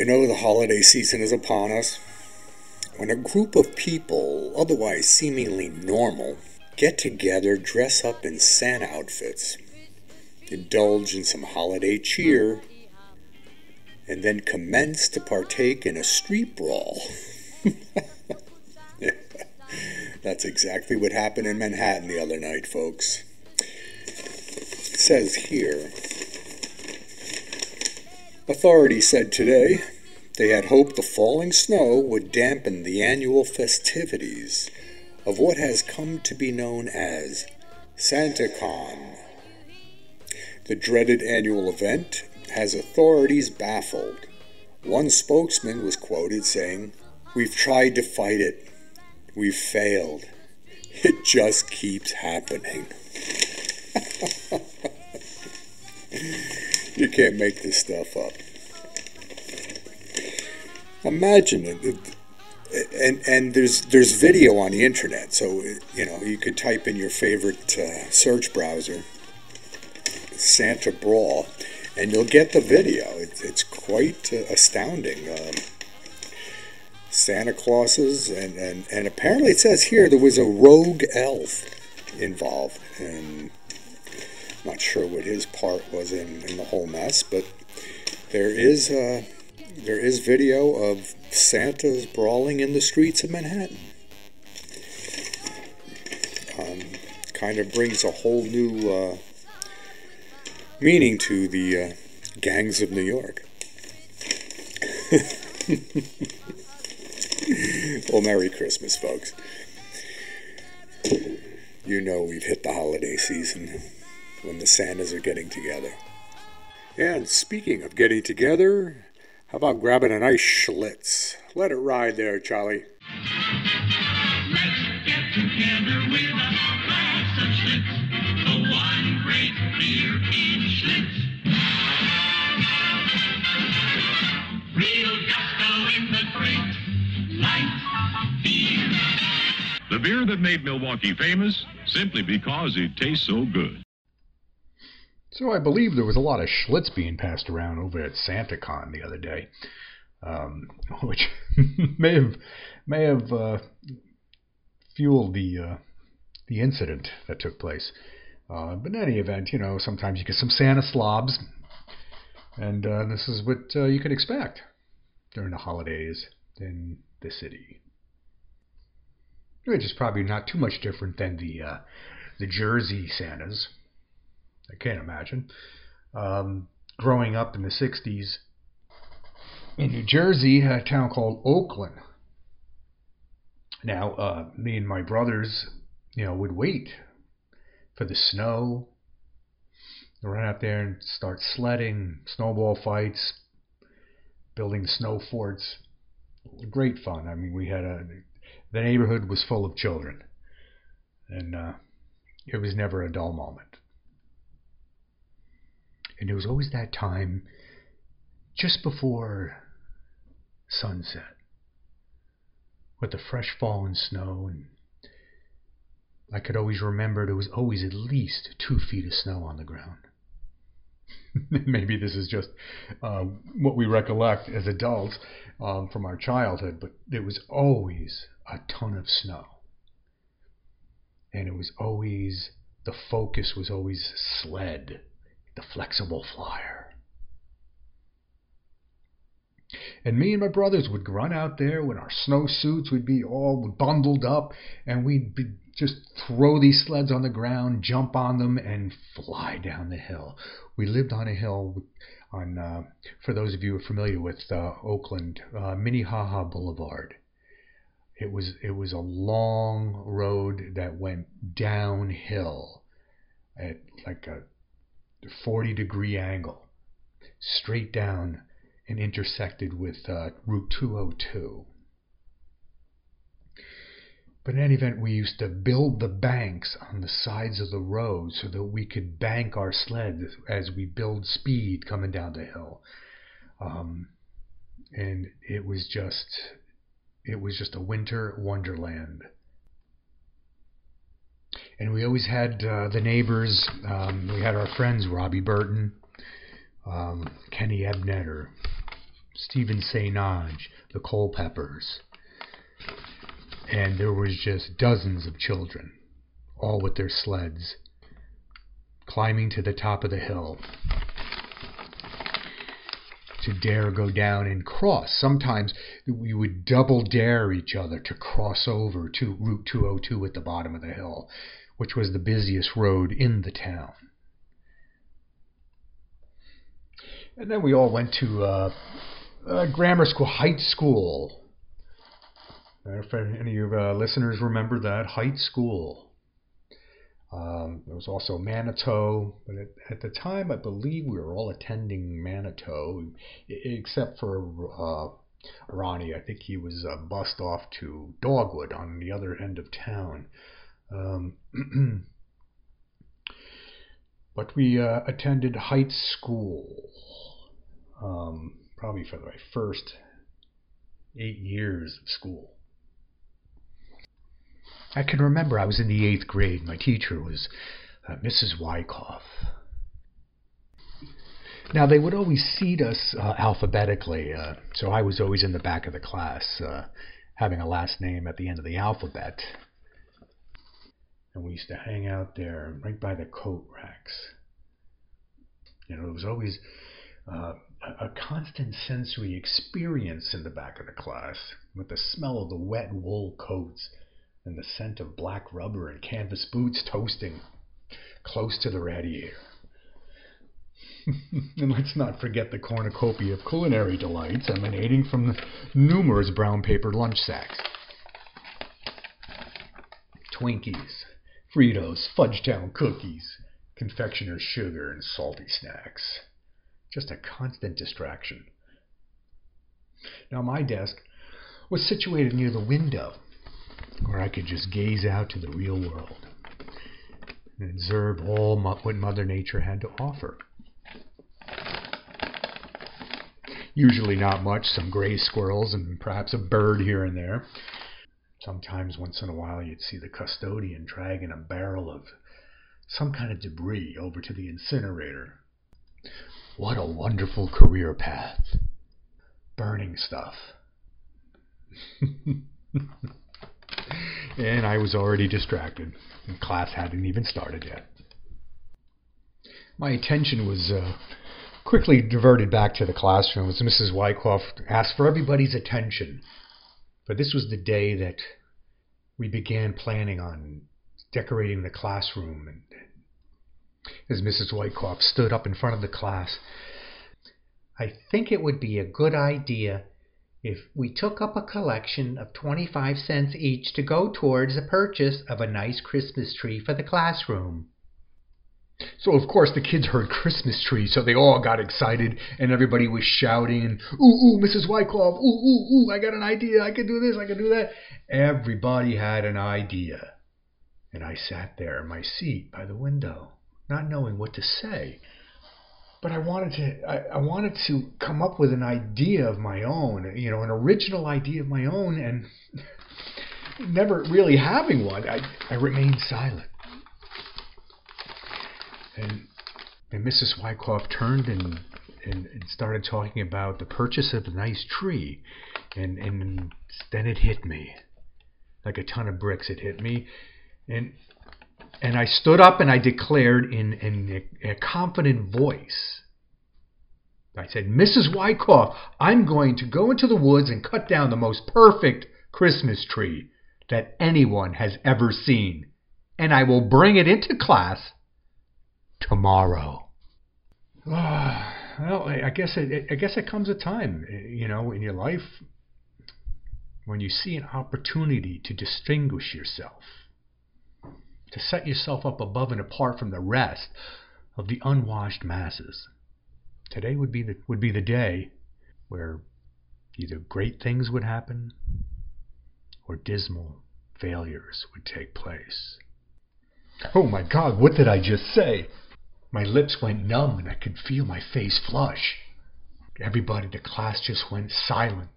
The holiday season is upon us. When a group of people, otherwise seemingly normal, get together, dress up in Santa outfits, indulge in some holiday cheer, and then commence to partake in a street brawl. That's exactly what happened in Manhattan the other night, folks. It says here, authorities said today they had hoped the falling snow would dampen the annual festivities of what has come to be known as SantaCon. The dreaded annual event has authorities baffled. One spokesman was quoted saying, "We've tried to fight it. We've failed. It just keeps happening." You can't make this stuff up. Imagine it. And there's video on the internet, so you could type in your favorite search browser, Santa Brawl, and you'll get the video. It's quite astounding. Santa Clauses, and apparently it says here there was a rogue elf involved, and I'm not sure what his part was in the whole mess, but there is video of Santas brawling in the streets of Manhattan. Kind of brings a whole new meaning to the gangs of New York. Well, Merry Christmas, folks. We've hit the holiday season when the Santas are getting together. And speaking of getting together, how about grabbing a nice Schlitz? Let it ride there, Charlie. Let's get together with a glass of Schlitz, the one great beer in Schlitz. Real gusto in the great light beer. The beer that made Milwaukee famous simply because it tastes so good. So I believe there was a lot of Schlitz being passed around over at SantaCon the other day, which may have fueled the incident that took place. But in any event, sometimes you get some Santa slobs, and this is what you could expect during the holidays in the city. Which is probably not too much different than the Jersey Santas. I can't imagine. Growing up in the 60s in New Jersey, a town called Oakland. Now, me and my brothers, would wait for the snow, run out there and start sledding, snowball fights, building snow forts. Great fun. I mean, the neighborhood was full of children, and it was never a dull moment. And it was always that time just before sunset with the fresh fallen snow, and I could always remember there was always at least 2 feet of snow on the ground. Maybe this is just what we recollect as adults from our childhood, but there was always a ton of snow. And it was always, the focus was always sled, the flexible flyer. And me and my brothers would run out there when our snowsuits would be all bundled up, and we'd just throw these sleds on the ground, jump on them, and fly down the hill. We lived on a hill for those of you who are familiar with Oakland, Minnehaha Boulevard. It was a long road that went downhill at like a 40-degree angle, straight down, and intersected with Route 202. But in any event, we used to build the banks on the sides of the road so that we could bank our sled as we build speed coming down the hill. And it was just a winter wonderland. And we always had the neighbors. We had our friends, Robbie Burton, Kenny Ebnet, or Stephen St. Ange, the Culpeppers. And there was just dozens of children, all with their sleds, climbing to the top of the hill to dare go down and cross. Sometimes we would double dare each other to cross over to Route 202 at the bottom of the hill, which was the busiest road in the town. And then we all went to grammar school, Heights School. If any of your listeners remember that, Heights School. There was also Manitou, but at the time I believe we were all attending Manitou, except for Ronnie. I think he was bussed off to Dogwood on the other end of town. But we attended Heights School, probably for my first 8 years of school. I can remember I was in the 8th grade. My teacher was Mrs. Wyckoff. Now, they would always seat us alphabetically, so I was always in the back of the class, having a last name at the end of the alphabet. And we used to hang out there right by the coat racks. You know, it was always a constant sensory experience in the back of the class, with the smell of the wet wool coats and the scent of black rubber and canvas boots toasting close to the radiator. And let's not forget the cornucopia of culinary delights emanating from the numerous brown paper lunch sacks. Twinkies, Fritos, Fudgetown cookies, confectioner's sugar, and salty snacks. Just a constant distraction. Now, my desk was situated near the window, where I could just gaze out to the real world and observe all what Mother Nature had to offer. Usually not much, some gray squirrels and perhaps a bird here and there. Sometimes, once in a while, you'd see the custodian dragging a barrel of some kind of debris over to the incinerator. What a wonderful career path. Burning stuff. And I was already distracted, and class hadn't even started yet. My attention was quickly diverted back to the classroom as Mrs. Wyckoff asked for everybody's attention. For this was the day that we began planning on decorating the classroom. And as Mrs. Wyckoff stood up in front of the class, "I think it would be a good idea if we took up a collection of 25 cents each to go towards the purchase of a nice Christmas tree for the classroom." So, of course, the kids heard Christmas tree, so they all got excited, and everybody was shouting, and, "Ooh, ooh, Mrs. Wyckoff, ooh, ooh, ooh, I got an idea, I can do this, I can do that." Everybody had an idea. And I sat there in my seat by the window, not knowing what to say. But I wanted to come up with an idea of my own, an original idea of my own, and never really having one, I remained silent. And Mrs. Wyckoff turned and started talking about the purchase of a nice tree, and then it hit me like a ton of bricks. It hit me, and I stood up and I declared in a confident voice. I said, "Mrs. Wyckoff, I'm going to go into the woods and cut down the most perfect Christmas tree that anyone has ever seen, and I will bring it into class tomorrow." Well, I guess it comes a time, in your life when you see an opportunity to distinguish yourself, to set yourself up above and apart from the rest of the unwashed masses. Today would be the day where either great things would happen or dismal failures would take place. Oh my God, what did I just say? My lips went numb and I could feel my face flush. Everybody in the class just went silent.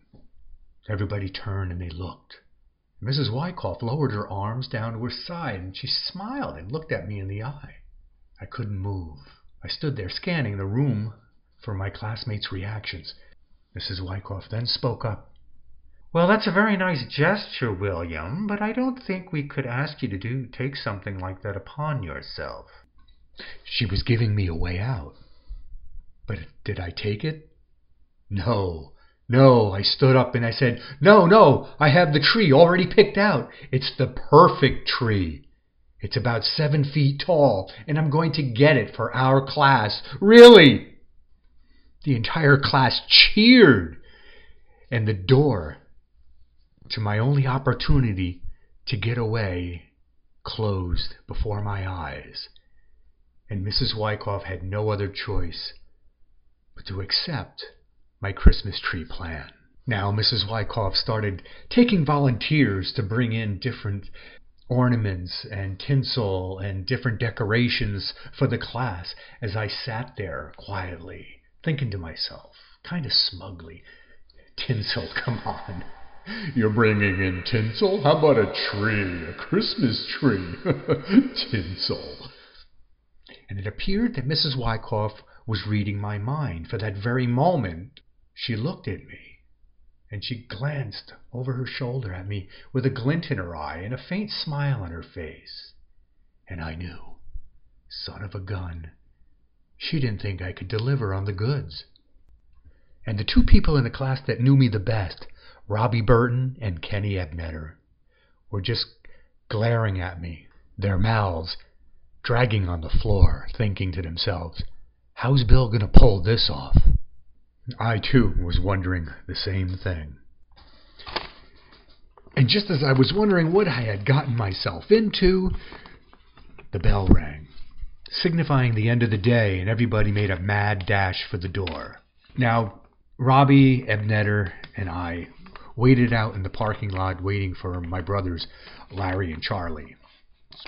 Everybody turned and they looked. Mrs. Wyckoff lowered her arms down to her side and she smiled and looked at me in the eye. I couldn't move. I stood there scanning the room for my classmates' reactions. Mrs. Wyckoff then spoke up. "Well, that's a very nice gesture, William, but I don't think we could ask you to take something like that upon yourself." She was giving me a way out. But did I take it? No. I stood up and I said, No, I have the tree already picked out. It's the perfect tree. It's about 7 feet tall, and I'm going to get it for our class. Really? The entire class cheered, and the door to my only opportunity to get away closed before my eyes, and Mrs. Wyckoff had no other choice but to accept my Christmas tree plan. Now Mrs. Wyckoff started taking volunteers to bring in different ornaments and tinsel and different decorations for the class as I sat there quietly, thinking to myself, kind of smugly, tinsel, come on. You're bringing in tinsel? How about a tree, a Christmas tree? Tinsel. And it appeared that Mrs. Wyckoff was reading my mind. For that very moment, she looked at me, and she glanced over her shoulder at me with a glint in her eye and a faint smile on her face. And I knew, son of a gun, she didn't think I could deliver on the goods. And the two people in the class that knew me the best, Robbie Burton and Kenny Ebnetter, were just glaring at me, their mouths dragging on the floor, thinking to themselves, how's Bill going to pull this off? I, too, was wondering the same thing. And just as I was wondering what I had gotten myself into, the bell rang, signifying the end of the day, and everybody made a mad dash for the door. Now, Robbie, Ebnetter, and I waited out in the parking lot waiting for my brothers, Larry and Charlie,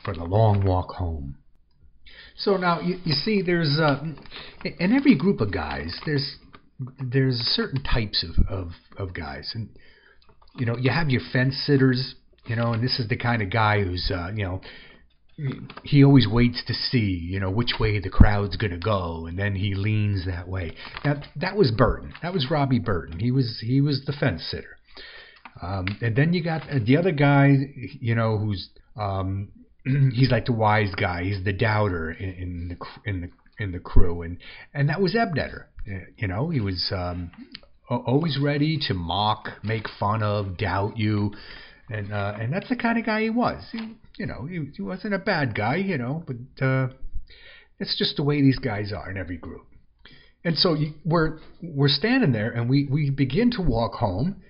for the long walk home. So now, you see, there's, in every group of guys, there's certain types of guys. And, you know, you have your fence sitters, you know, and this is the kind of guy who's, you know, he always waits to see, you know, which way the crowd's going to go, and then he leans that way. Now, that was Burton. That was Robbie Burton. He was the fence sitter. And then you got the other guy, you know, who's he's like the wise guy. He's the doubter in the crew, and that was Ebnetter. You know, he was always ready to mock, make fun of, doubt you, and that's the kind of guy he was. He wasn't a bad guy, you know, but it's just the way these guys are in every group. And so we're standing there, and we begin to walk home,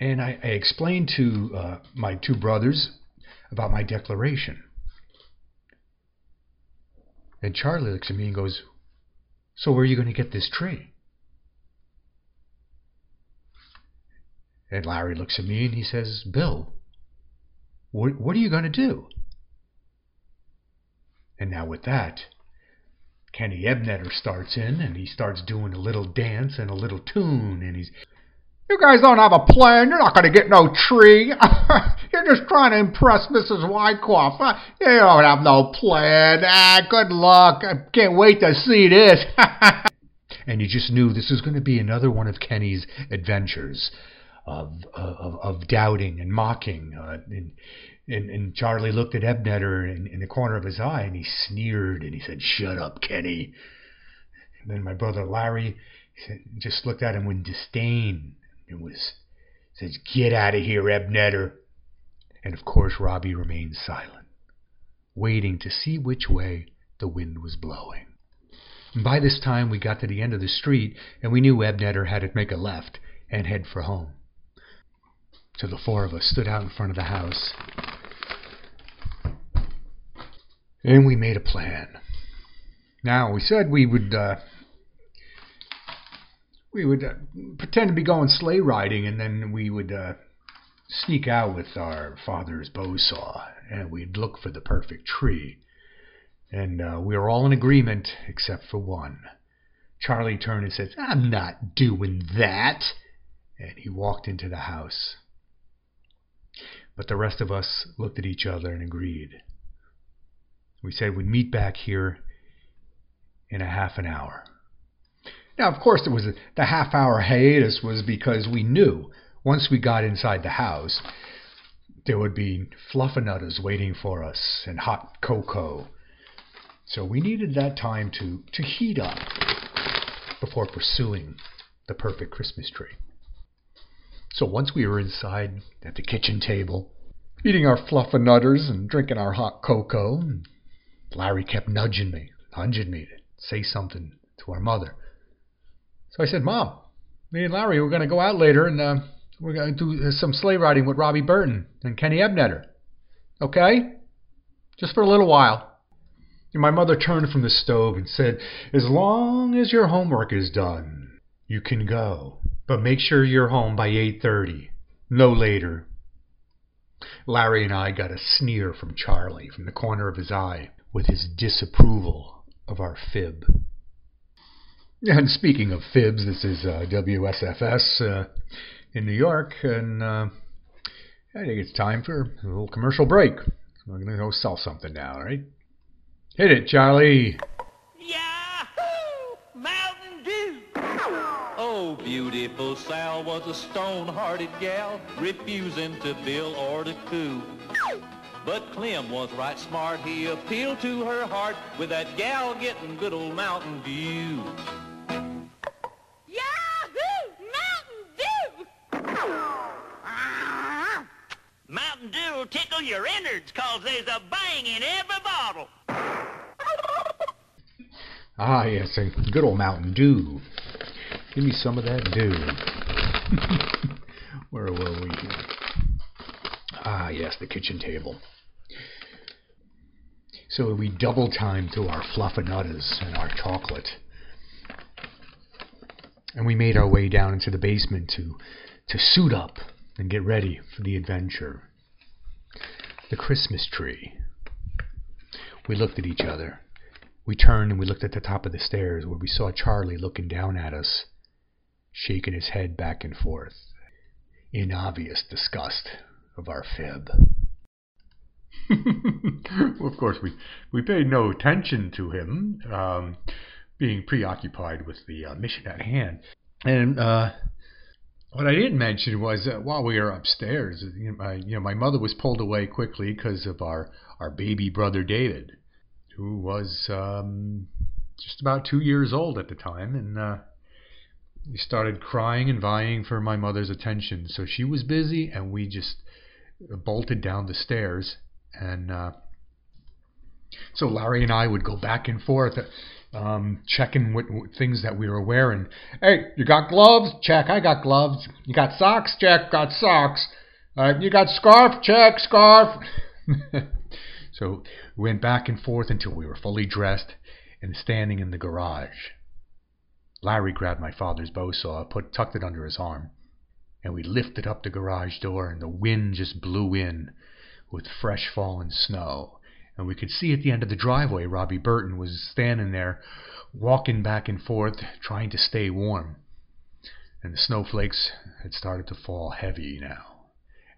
and I explained to my two brothers about my declaration. And Charlie looks at me and goes, so where are you going to get this tree? And Larry looks at me and he says, Bill, what are you going to do? And now with that, Kenny Ebnetter starts in and he starts doing a little dance and a little tune, and he's, you guys don't have a plan. You're not going to get no tree. You're just trying to impress Mrs. Wyckoff. You don't have no plan. Good luck. I can't wait to see this. And you just knew this was going to be another one of Kenny's adventures of doubting and mocking. And Charlie looked at Ebnetter in the corner of his eye, and he sneered, and he said, shut up, Kenny. And then my brother Larry just looked at him with disdain. It says, get out of here, Ebnetter. And of course, Robbie remained silent, waiting to see which way the wind was blowing. And by this time, we got to the end of the street, and we knew Ebnetter had to make a left and head for home. So the four of us stood out in front of the house, and we made a plan. Now, we said we would pretend to be going sleigh riding, and then we would sneak out with our father's bow saw, and we'd look for the perfect tree. And we were all in agreement except for one. Charlie turned and said, I'm not doing that. And he walked into the house. But the rest of us looked at each other and agreed. We said we'd meet back here in a half an hour. Now, of course, the half-hour hiatus was because we knew once we got inside the house, there would be fluffernutters waiting for us and hot cocoa. So we needed that time to heat up before pursuing the perfect Christmas tree. So once we were inside at the kitchen table, eating our fluffernutters and drinking our hot cocoa, Larry kept nudging me to say something to our mother. So I said, Mom, me and Larry, we're going to go out later and we're going to do some sleigh riding with Robbie Burton and Kenny Ebnetter. Okay? Just for a little while. And my mother turned from the stove and said, as long as your homework is done, you can go. But make sure you're home by 8:30. No later. Larry and I got a sneer from Charlie from the corner of his eye with his disapproval of our fib. And speaking of fibs, this is WSFS in New York, and I think it's time for a little commercial break. We're going to go sell something now, right? Hit it, Charlie. Yahoo! Mountain Dew! Oh, beautiful Sal was a stone-hearted gal, refusing to bill or to coo. But Clem was right smart. He appealed to her heart with that gal getting good old Mountain Dew. Mountain Dew will tickle your innards 'cause there's a bang in every bottle. Ah, yes, a good old Mountain Dew. Give me some of that dew. Where were we? Ah, yes, the kitchen table. So we double time to our fluffernutters and our chocolate. And we made our way down into the basement to suit up and get ready for the adventure. The Christmas tree. We looked at each other. We turned and we looked at the top of the stairs where we saw Charlie looking down at us, shaking his head back and forth in obvious disgust of our fib. Well, of course, we paid no attention to him, being preoccupied with the mission at hand. And what I didn't mention was that while we were upstairs, my mother was pulled away quickly because of our baby brother David, who was just about 2 years old at the time, and he started crying and vying for my mother's attention. So she was busy, and we just bolted down the stairs. And so Larry and I would go back and forth, checking what things that we were wearing. Hey, you got gloves? Check, I got gloves. You got socks? Check, got socks. You got scarf? Check, scarf. So we went back and forth until we were fully dressed and standing in the garage. Larry grabbed my father's bow saw, tucked it under his arm, and we lifted up the garage door, and the wind just blew in with fresh fallen snow. And we could see at the end of the driveway, Robbie Burton was standing there, walking back and forth, trying to stay warm. And the snowflakes had started to fall heavy now.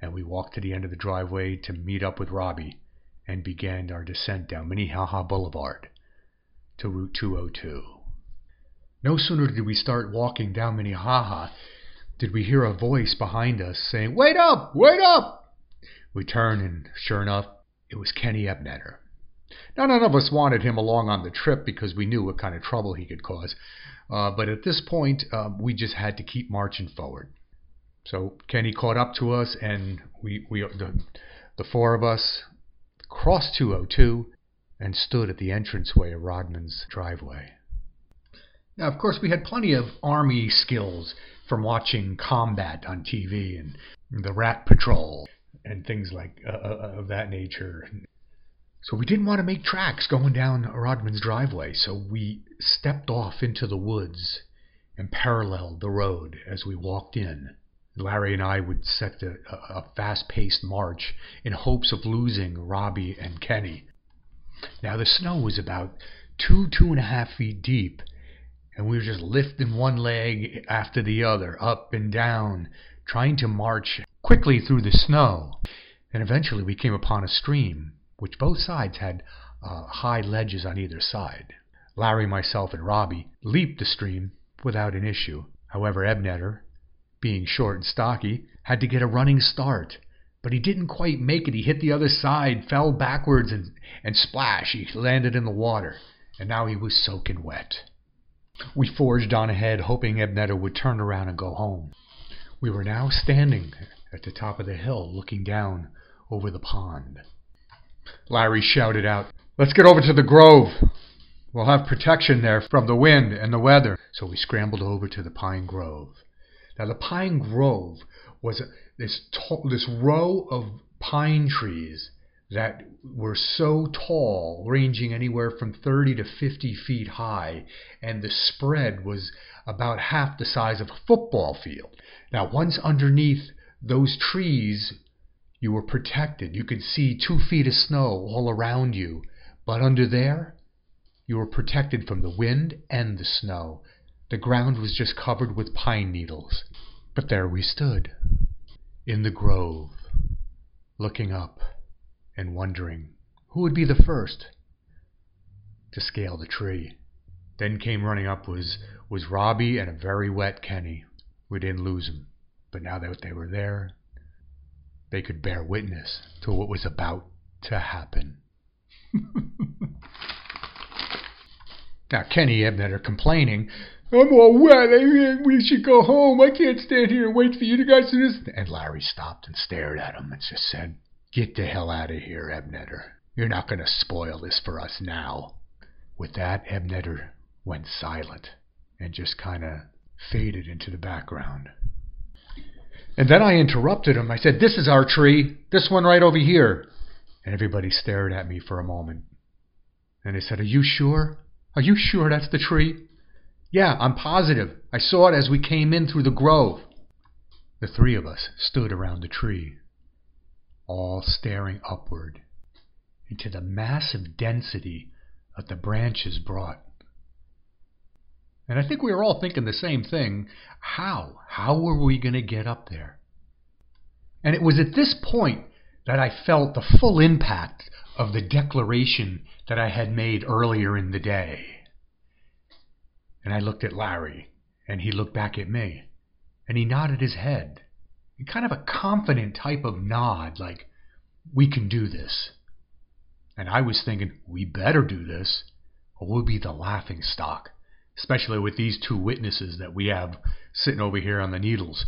And we walked to the end of the driveway to meet up with Robbie and began our descent down Minnehaha Boulevard to Route 202. No sooner did we start walking down Minnehaha did we hear a voice behind us saying, "Wait up! Wait up!" We turned, and sure enough, it was Kenny Ebnetter. Now, none of us wanted him along on the trip because we knew what kind of trouble he could cause. But at this point, we just had to keep marching forward. So Kenny caught up to us, and the four of us crossed 202 and stood at the entranceway of Rodman's driveway. Now, of course, we had plenty of Army skills from watching combat on TV and the Rat Patrol and things like of that nature. So we didn't want to make tracks going down Rodman's driveway, so we stepped off into the woods and paralleled the road as we walked in. Larry and I would set a fast-paced march in hopes of losing Robbie and Kenny. Now the snow was about 2.5 feet deep, and we were just lifting one leg after the other, up and down, trying to march quickly through the snow. And eventually we came upon a stream, which both sides had high ledges on either side. Larry, myself, and Robbie leaped the stream, without an issue. However, Ebnetter, being short and stocky, had to get a running start. But he didn't quite make it. He hit the other side, fell backwards, and splash, he landed in the water. And now he was soaking wet. We forged on ahead, hoping Ebnetter would turn around and go home. We were now standing at the top of the hill, looking down over the pond. Larry shouted out, "Let's get over to the grove. We'll have protection there from the wind and the weather." So we scrambled over to the pine grove. Now the pine grove was this row of pine trees that were so tall, ranging anywhere from 30 to 50 feet high, and the spread was about half the size of a football field. Now once underneath those trees, you were protected. You could see 2 feet of snow all around you, but under there, you were protected from the wind and the snow. The ground was just covered with pine needles. But there we stood, in the grove, looking up and wondering who would be the first to scale the tree. Then came running up was Robbie and a very wet Kenny. We didn't lose them, but now that they were there, they could bear witness to what was about to happen. Now Kenny Ebnetter complaining, "I'm all wet, we should go home, I can't stand here and wait for you guys to do this." And Larry stopped and stared at him and just said, "Get the hell out of here, Ebnetter. You're not going to spoil this for us now." With that, Ebnetter went silent and just kind of faded into the background. And then I interrupted him. I said, "This is our tree, this one right over here." And everybody stared at me for a moment. And they said, "Are you sure? Are you sure that's the tree?" "Yeah, I'm positive. I saw it as we came in through the grove." The three of us stood around the tree, all staring upward into the massive density that the branches brought. And I think we were all thinking the same thing. How were we going to get up there? And it was at this point that I felt the full impact of the declaration that I had made earlier in the day. And I looked at Larry, and he looked back at me, and he nodded his head. In kind of a confident type of nod, like, "We can do this." And I was thinking, we better do this, or we'll be the laughing stock, especially with these two witnesses that we have sitting over here on the needles.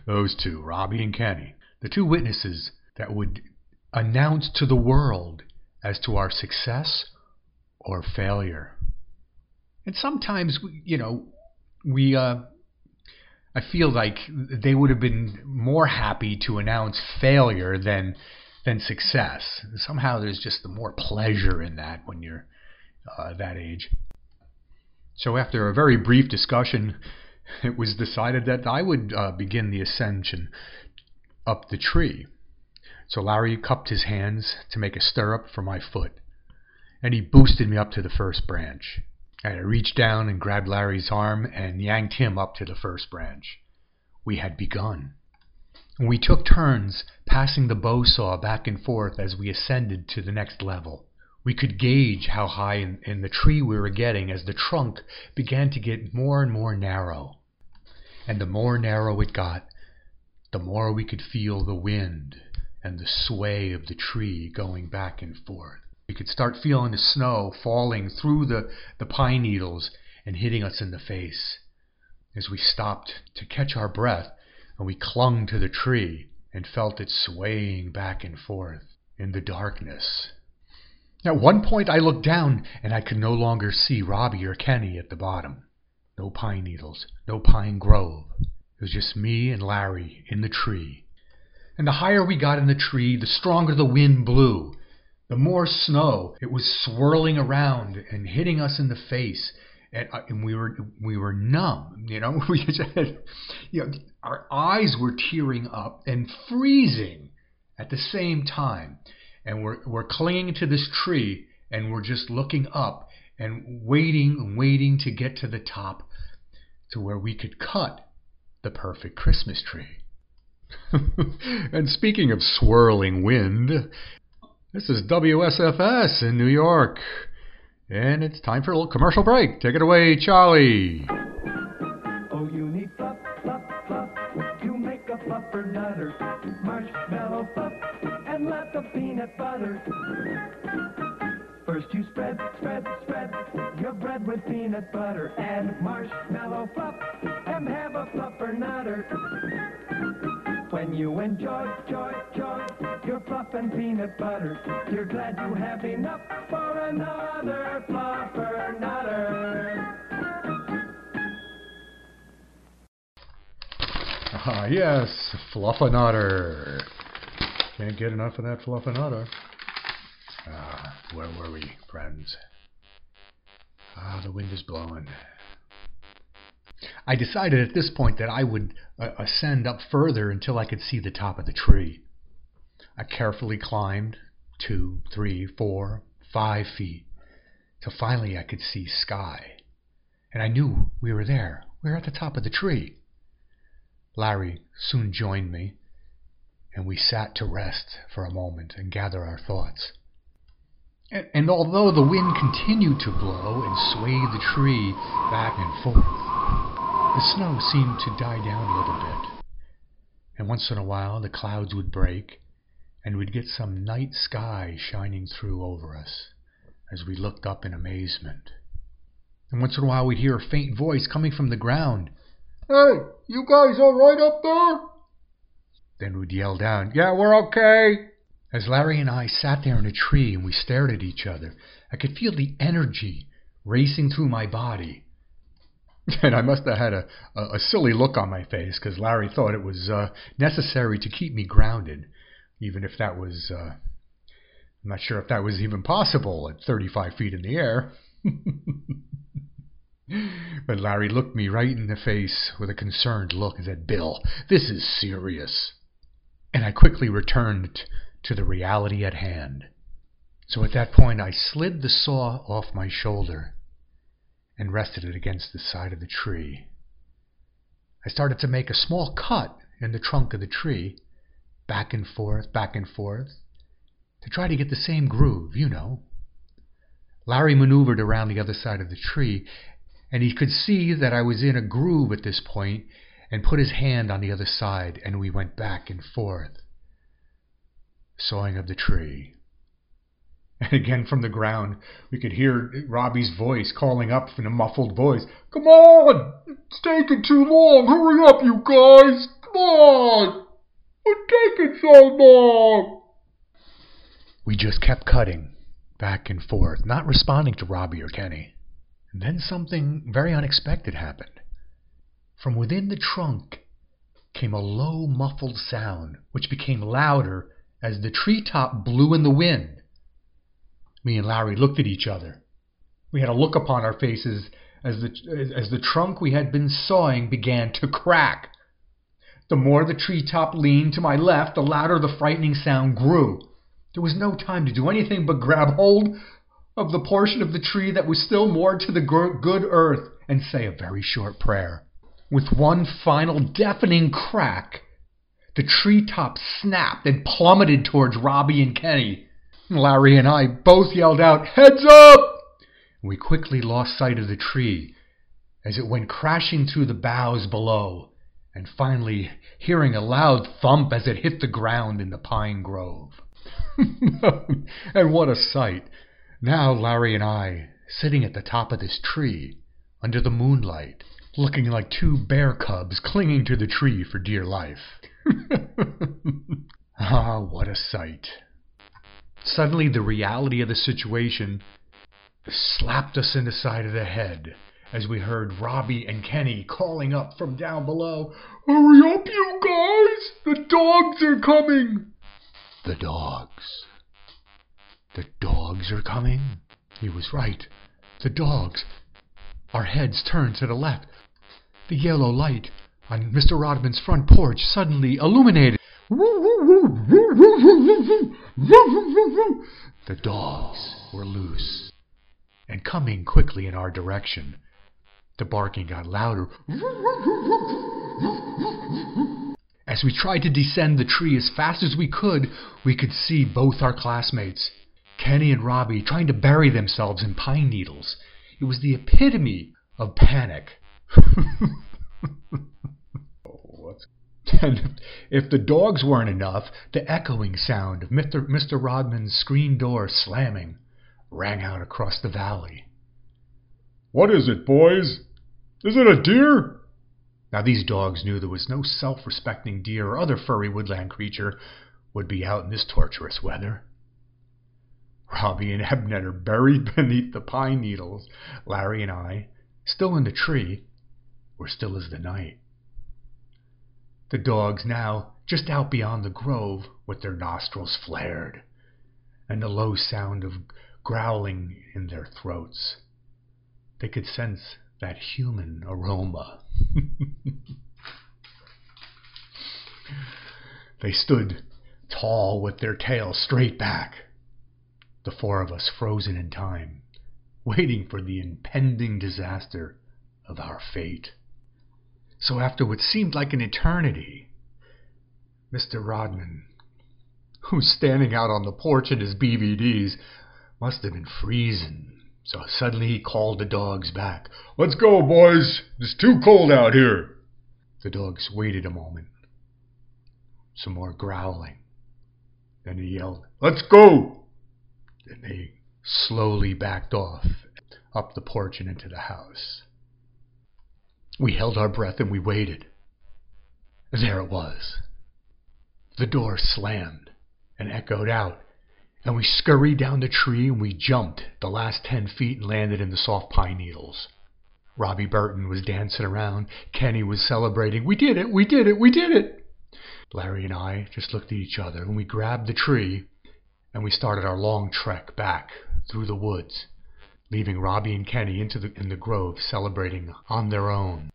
Those two, Robbie and Kenny, the two witnesses that would announce to the world as to our success or failure. And sometimes, I feel like they would have been more happy to announce failure than success. Somehow there's just more pleasure in that when you're that age. So after a very brief discussion, it was decided that I would begin the ascension up the tree. So Larry cupped his hands to make a stirrup for my foot, and he boosted me up to the first branch. And I reached down and grabbed Larry's arm and yanked him up to the first branch. We had begun. And we took turns passing the bow saw back and forth as we ascended to the next level. We could gauge how high in the tree we were getting as the trunk began to get more and more narrow. And the more narrow it got, the more we could feel the wind and the sway of the tree going back and forth. We could start feeling the snow falling through the pine needles and hitting us in the face as we stopped to catch our breath, and we clung to the tree and felt it swaying back and forth in the darkness. At one point I looked down and I could no longer see Robbie or Kenny at the bottom. No pine needles, no pine grove. It was just me and Larry in the tree. And the higher we got in the tree, the stronger the wind blew. The more snow, it was swirling around and hitting us in the face, and we were numb. We just had, our eyes were tearing up and freezing at the same time, and we're clinging to this tree, and we're just looking up and waiting to get to the top, to where we could cut the perfect Christmas tree. And speaking of swirling wind, this is WSFS in New York, And it's time for a little commercial break. Take it away, Charlie. Oh, you need fluff, fluff, fluff to make a fluffer nutter. Marshmallow fluff and lots of peanut butter. First you spread, spread, spread your bread with peanut butter and marshmallow fluff and have a fluffer nutter. When you enjoy, joy, joy your fluff and peanut butter, you're glad you have enough for another fluffer nutter. Ah, yes, Fluffanator. Can't get enough of that Fluffanator. Where were we, friends? The wind is blowing. I decided at this point that I would ascend up further until I could see the top of the tree. I carefully climbed 2, 3, 4, 5 feet, till finally I could see sky. And I knew we were there. We were at the top of the tree. Larry soon joined me, and we sat to rest for a moment and gather our thoughts. And although the wind continued to blow and sway the tree back and forth, the snow seemed to die down a little bit. And once in a while the clouds would break, and we'd get some night sky shining through over us as we looked up in amazement. And once in a while we'd hear a faint voice coming from the ground. "Hey, you guys all right up there?" Then we'd yell down, "Yeah, we're okay." As Larry and I sat there in a tree and we stared at each other, I could feel the energy racing through my body. And I must have had a silly look on my face, because Larry thought it was necessary to keep me grounded, even if that was, I'm not sure if that was even possible at 35 feet in the air. But Larry looked me right in the face with a concerned look and said, "Bill, this is serious." And I quickly returned to the reality at hand. So at that point I slid the saw off my shoulder and rested it against the side of the tree. I started to make a small cut in the trunk of the tree, back and forth, to try to get the same groove, you know. Larry maneuvered around the other side of the tree, and he could see that I was in a groove at this point, and put his hand on the other side, and we went back and forth, sawing of the tree. And again from the ground, we could hear Robbie's voice calling up in a muffled voice, "Come on! It's taking too long! Hurry up, you guys! Come on! It's taking so long!" We just kept cutting back and forth, not responding to Robbie or Kenny. And then something very unexpected happened. From within the trunk came a low, muffled sound, which became louder as the treetop blew in the wind. Me and Larry looked at each other. We had a look upon our faces as the trunk we had been sawing began to crack. The more the treetop leaned to my left, the louder the frightening sound grew. There was no time to do anything but grab hold of the portion of the tree that was still moored to the good earth and say a very short prayer. With one final deafening crack, the treetop snapped and plummeted towards Robbie and Kenny. Larry and I both yelled out, "Heads up!" We quickly lost sight of the tree as it went crashing through the boughs below, and finally hearing a loud thump as it hit the ground in the pine grove. And what a sight! Now Larry and I, sitting at the top of this tree, under the moonlight, looking like two bear cubs clinging to the tree for dear life. Ah, what a sight. Suddenly the reality of the situation slapped us in the side of the head as we heard Robbie and Kenny calling up from down below, "Hurry up, you guys! The dogs are coming!" The dogs. The dogs are coming? He was right. The dogs. Our heads turned to the left. The yellow light on Mr. Rodman's front porch suddenly illuminated. The dogs were loose and coming quickly in our direction. The barking got louder. As we tried to descend the tree as fast as we could see both our classmates Kenny and Robbie trying to bury themselves in pine needles. It was the epitome of panic. And if the dogs weren't enough, the echoing sound of Mr. Rodman's screen door slamming rang out across the valley. "What is it, boys? Is it a deer?" Now these dogs knew there was no self-respecting deer or other furry woodland creature would be out in this torturous weather. Robbie and Abner buried beneath the pine needles. Larry and I, still in the tree, were still as the night. The dogs now just out beyond the grove with their nostrils flared and the low sound of growling in their throats. They could sense that human aroma. They stood tall with their tails straight back, the four of us frozen in time, waiting for the impending disaster of our fate. So after what seemed like an eternity, Mr. Rodman, who's standing out on the porch in his BVDs, must have been freezing. So suddenly he called the dogs back. "Let's go, boys. It's too cold out here." The dogs waited a moment. Some more growling. Then he yelled, "Let's go!" Then they slowly backed off, up the porch and into the house. We held our breath and we waited. There it was. The door slammed and echoed out, and we scurried down the tree and we jumped the last 10 feet and landed in the soft pine needles. Robbie Burton was dancing around. Kenny was celebrating. "We did it! We did it! We did it!" Larry and I just looked at each other and we grabbed the tree and we started our long trek back through the woods, leaving Robbie and Kenny in the grove celebrating on their own.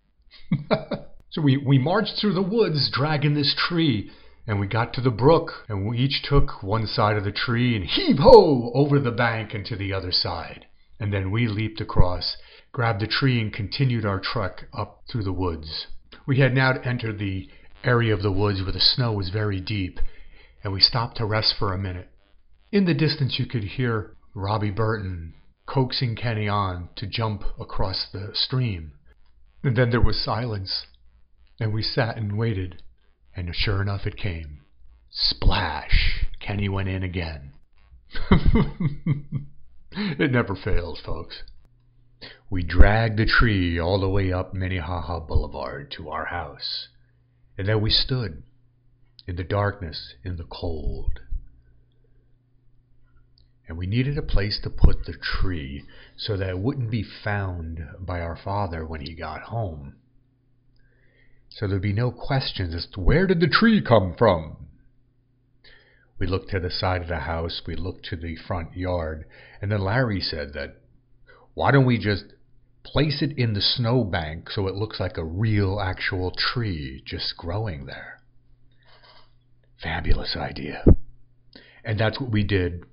So we marched through the woods dragging this tree, and we got to the brook, and we each took one side of the tree and heave-ho over the bank and to the other side. And then we leaped across, grabbed the tree, and continued our trek up through the woods. We had now entered the area of the woods where the snow was very deep, and we stopped to rest for a minute. In the distance you could hear Robbie Burton coaxing Kenny on to jump across the stream. And then there was silence, and we sat and waited, and sure enough it came. Splash! Kenny went in again. It never fails, folks. We dragged the tree all the way up Minnehaha Boulevard to our house, and there we stood, in the darkness, in the cold. And we needed a place to put the tree so that it wouldn't be found by our father when he got home. So there'd be no questions as to where did the tree come from. We looked to the side of the house, we looked to the front yard, and then Larry said that, why don't we just place it in the snowbank so it looks like a real actual tree just growing there. Fabulous idea. And that's what we did.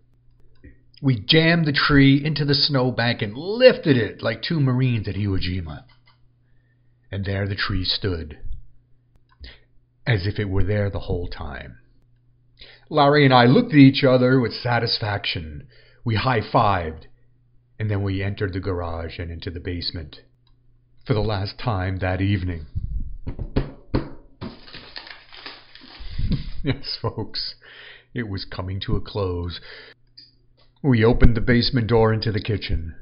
We jammed the tree into the snowbank and lifted it like two Marines at Iwo Jima. And there the tree stood, as if it were there the whole time. Larry and I looked at each other with satisfaction. We high-fived, and then we entered the garage and into the basement for the last time that evening. Yes, folks, it was coming to a close. We opened the basement door into the kitchen,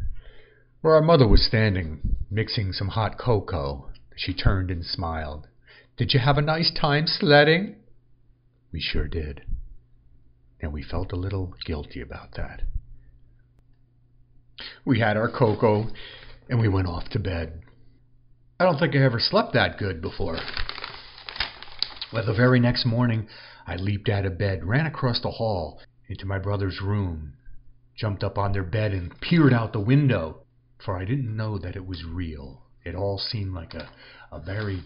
where our mother was standing, mixing some hot cocoa. She turned and smiled. "Did you have a nice time sledding?" We sure did. And we felt a little guilty about that. We had our cocoa, and we went off to bed. I don't think I ever slept that good before. Well, the very next morning, I leaped out of bed, ran across the hall into my brother's room, jumped up on their bed and peered out the window, for I didn't know that it was real. It all seemed like a very,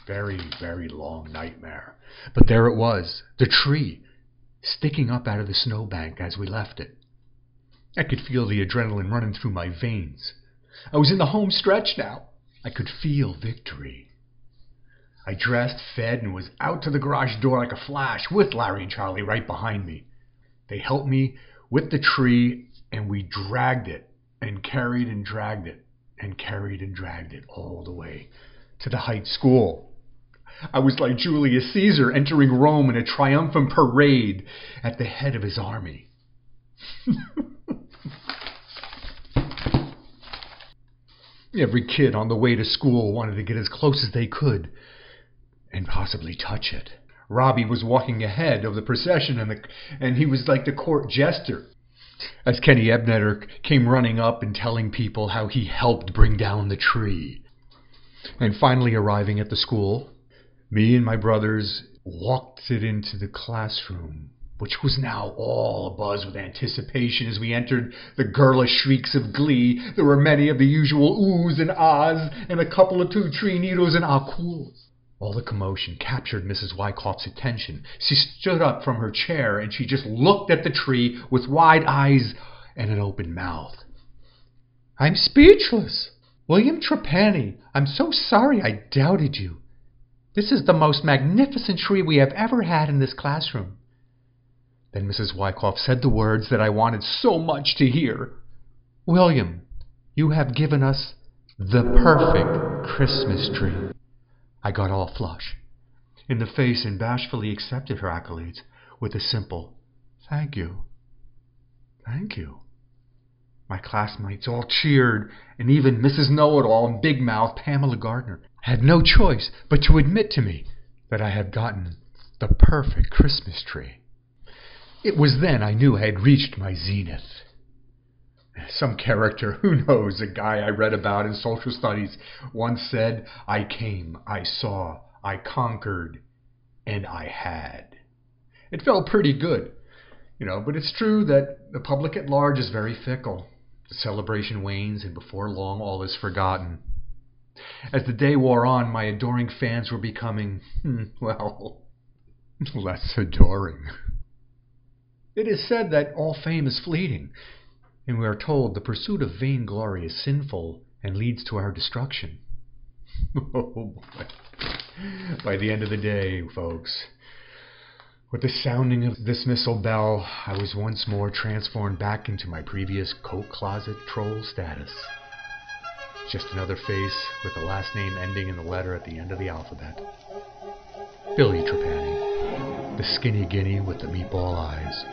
very, very long nightmare. But there it was, the tree, sticking up out of the snowbank as we left it. I could feel the adrenaline running through my veins. I was in the home stretch now. I could feel victory. I dressed, fed, and was out to the garage door like a flash, with Larry and Charlie right behind me. They helped me with the tree, and we dragged it and carried and dragged it and carried and dragged it all the way to the Heights School. I was like Julius Caesar entering Rome in a triumphant parade at the head of his army. Every kid on the way to school wanted to get as close as they could and possibly touch it. Robbie was walking ahead of the procession, and he was like the court jester, as Kenny Ebnetter came running up and telling people how he helped bring down the tree. And finally arriving at the school, me and my brothers walked it into the classroom, which was now all abuzz with anticipation. As we entered, the girlish shrieks of glee. There were many of the usual oohs and ahs, and a couple of two trinitos and ah cools. All the commotion captured Mrs. Wyckoff's attention. She stood up from her chair, and she just looked at the tree with wide eyes and an open mouth. "I'm speechless. William Trapani, I'm so sorry I doubted you. This is the most magnificent tree we have ever had in this classroom." Then Mrs. Wyckoff said the words that I wanted so much to hear. "William, you have given us the perfect Christmas tree." I got all flush in the face and bashfully accepted her accolades with a simple, "Thank you. Thank you." My classmates all cheered, and even Mrs. Know-It-All and Big Mouth Pamela Gardner had no choice but to admit to me that I had gotten the perfect Christmas tree. It was then I knew I had reached my zenith. Some character, who knows, a guy I read about in social studies, once said, "I came, I saw, I conquered, and I had." It felt pretty good, but it's true that the public at large is very fickle. The celebration wanes, and before long all is forgotten. As the day wore on, my adoring fans were becoming, less adoring. It is said that all fame is fleeting, and we are told the pursuit of vainglory is sinful and leads to our destruction. Oh boy. By the end of the day, folks, with the sounding of the dismissal bell, I was once more transformed back into my previous coat closet troll status. Just another face with the last name ending in the letter at the end of the alphabet. Billy Trapani, the skinny guinea with the meatball eyes.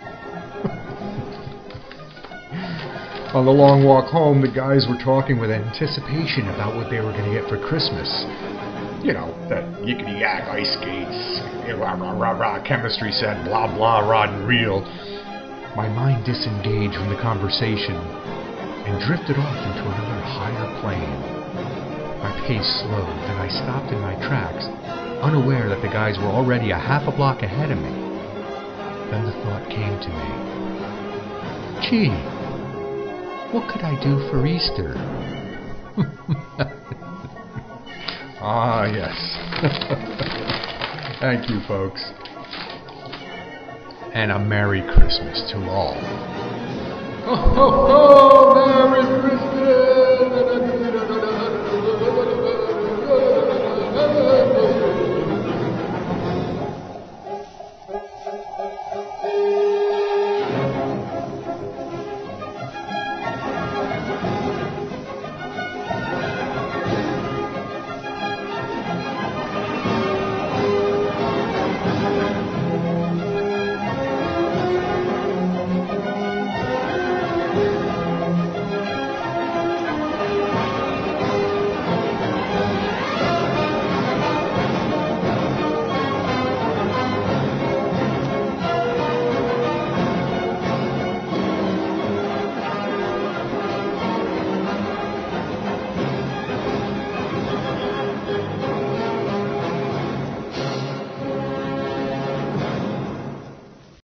On the long walk home, the guys were talking with anticipation about what they were going to get for Christmas. That yickety-yak ice skates, rah, rah, rah, rah, chemistry set, blah, blah, rod and reel. My mind disengaged from the conversation and drifted off into another higher plane. My pace slowed, and I stopped in my tracks, unaware that the guys were already a half a block ahead of me. Then the thought came to me. Gee, what could I do for Easter? Ah, yes. Thank you, folks. And a Merry Christmas to all. Ho, ho, ho! Merry Christmas!